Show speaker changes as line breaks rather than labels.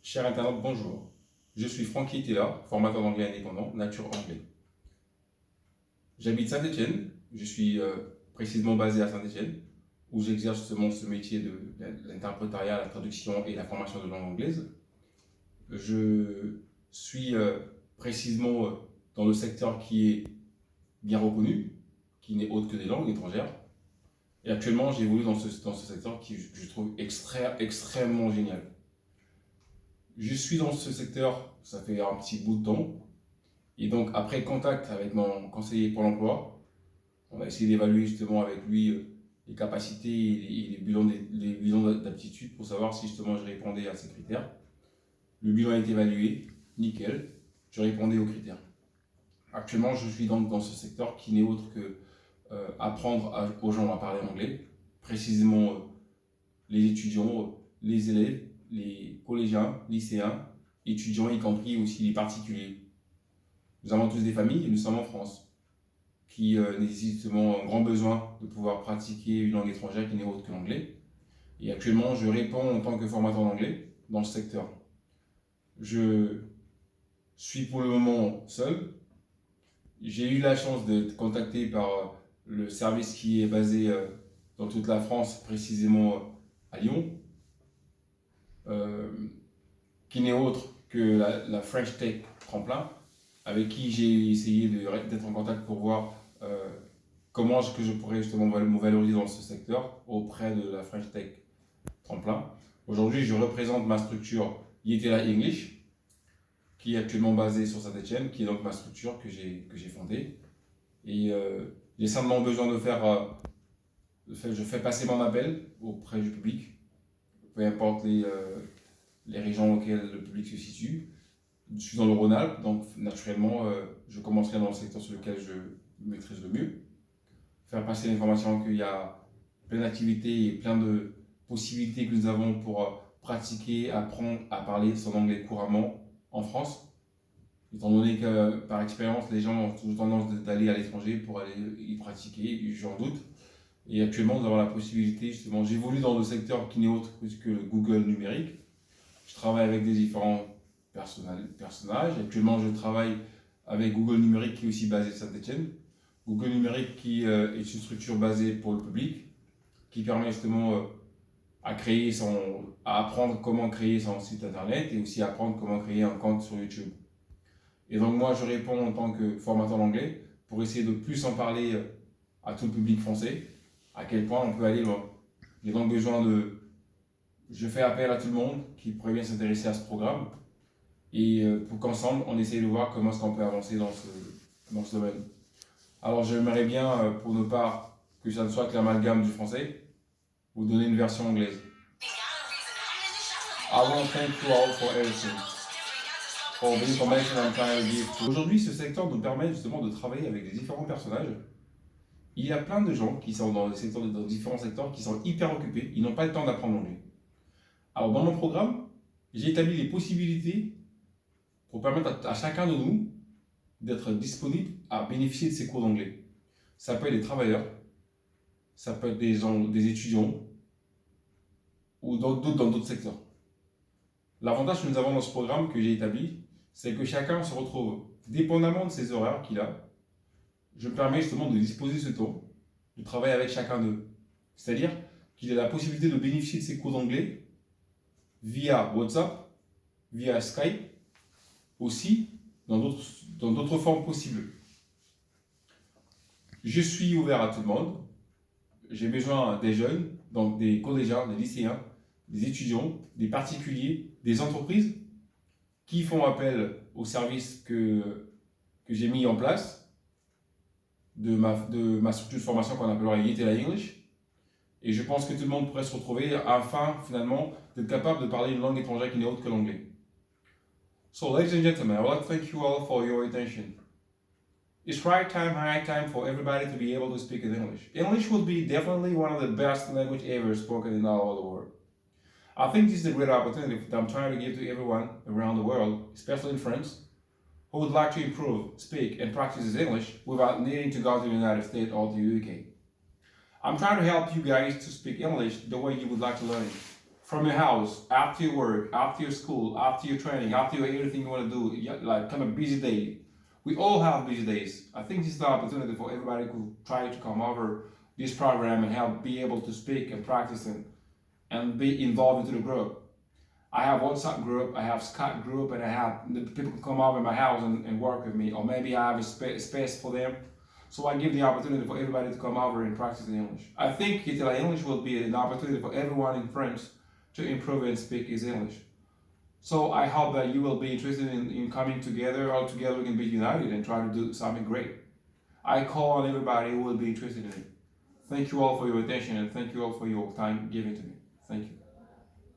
Cher internaute, bonjour. Je suis Francky Taylor, formateur d'anglais indépendant, nature anglais. J'habite Saint-Étienne, je suis précisément basé à Saint-Étienne, où j'exerce justement ce métier de l'interprétariat, la traduction et la formation de langue anglaise. Je suis précisément dans le secteur qui est bien reconnu, qui n'est autre que des langues étrangères. Et actuellement, j'évolue dans ce secteur qui je trouve extrêmement génial. Je suis dans ce secteur, ça fait un petit bout de temps. Et donc, après contact avec mon conseiller pour l'emploi, on a essayé d'évaluer justement avec lui les capacités et les bilans d'aptitude pour savoir si justement je répondais à ces critères. Le bilan a été évalué, nickel, je répondais aux critères. Actuellement, je suis donc dans ce secteur qui n'est autre que apprendre aux gens à parler anglais, précisément les étudiants, les élèves, les collégiens, lycéens, étudiants, y compris aussi les particuliers. Nous avons tous des familles et nous sommes en France qui nécessitent justement un grand besoin de pouvoir pratiquer une langue étrangère qui n'est autre que l'anglais. Et actuellement, je réponds en tant que formateur d'anglais dans ce secteur. Je suis pour le moment seul. J'ai eu la chance d'être contacté par le service qui est basé dans toute la France, précisément à Lyon, qui n'est autre que la French Tech Tremplin, avec qui j'ai essayé d'être en contact pour voir comment je pourrais justement me valoriser dans ce secteur auprès de la French Tech Tremplin. Aujourd'hui, je représente ma structure Yetela English, qui est actuellement basée sur Saint-Étienne, qui est donc ma structure que j'ai fondée. Et j'ai simplement besoin de faire, je fais passer mon appel auprès du public, peu importe les régions auxquelles le public se situe. Je suis dans le Rhône-Alpes, donc naturellement, je commencerai dans le secteur sur lequel je maîtrise le mieux. Faire passer l'information qu'il y a plein d'activités et plein de possibilités que nous avons pour pratiquer, apprendre à parler son anglais couramment en France. Étant donné que par expérience, les gens ont toujours tendance d'aller à l'étranger pour aller y pratiquer, j'en doute. Et actuellement, nous avons la possibilité, justement, j'évolue dans le secteur qui n'est autre que le Google numérique. Je travaille avec des différents personnages. Actuellement, je travaille avec Google Numérique qui est aussi basé à Saint-Étienne. Google Numérique qui est une structure basée pour le public, qui permet justement à apprendre comment créer son site internet et aussi apprendre comment créer un compte sur YouTube. Et donc moi, je réponds en tant que formateur d'anglais pour essayer de plus en parler à tout le public français, à quel point on peut aller loin. J'ai donc besoin je fais appel à tout le monde qui pourrait bien s'intéresser à ce programme et pour qu'ensemble, on essaye de voir comment est-ce qu'on peut avancer dans ce domaine. Alors, j'aimerais bien, pour ne pas que ça ne soit que l'amalgame du français, vous donner une version anglaise. I want to thank you all for everything. For the information I'm trying to give. Aujourd'hui, ce secteur nous permet justement de travailler avec des différents personnages. Il y a plein de gens qui sont dans différents secteurs qui sont hyper occupés, ils n'ont pas le temps d'apprendre l'anglais. Alors, dans mon programme, j'ai établi les possibilités pour permettre à chacun de nous d'être disponible à bénéficier de ces cours d'anglais. Ça peut être des travailleurs, ça peut être des étudiants ou dans d'autres secteurs. L'avantage que nous avons dans ce programme que j'ai établi, c'est que chacun se retrouve, dépendamment de ses horaires qu'il a, je me permets justement de disposer ce temps, de travailler avec chacun d'eux. C'est-à-dire qu'il a la possibilité de bénéficier de ces cours d'anglais via WhatsApp, via Skype, aussi dans d'autres formes possibles. Je suis ouvert à tout le monde. J'ai besoin des jeunes, donc des collégiens, des lycéens, des étudiants, des particuliers, des entreprises qui font appel aux services que j'ai mis en place de ma structure de formation qu'on appellera Yetela English. Et je pense que tout le monde pourrait se retrouver afin, finalement, d'être capable de parler une langue étrangère qui n'est autre que l'anglais. So, ladies and gentlemen, I would like to thank you all for your attention. It's high time for everybody to be able to speak in English. English will be definitely one of the best language ever spoken in all the world. I think this is a great opportunity that I'm trying to give to everyone around the world, especially in France, who would like to improve, speak, and practice his English without needing to go to the United States or to the UK. I'm trying to help you guys to speak English the way you would like to learn it. from your house, after your work, after your school, after your training, after your everything you want to do, like kind of busy day. We all have busy days. I think this is the opportunity for everybody to try to come over this program and help be able to speak and practice and be involved into the group. I have WhatsApp group, I have Skype group, and I have the people can come over in my house and work with me, or maybe I have a space for them. So I give the opportunity for everybody to come over and practice the English. I think Italian English will be an opportunity for everyone in France to improve and speak his English. So I hope that you will be interested in coming together. All together we can be united and try to do something great. I call on everybody who will be interested in it. Thank you all for your attention and thank you all for your time given to me. Thank you.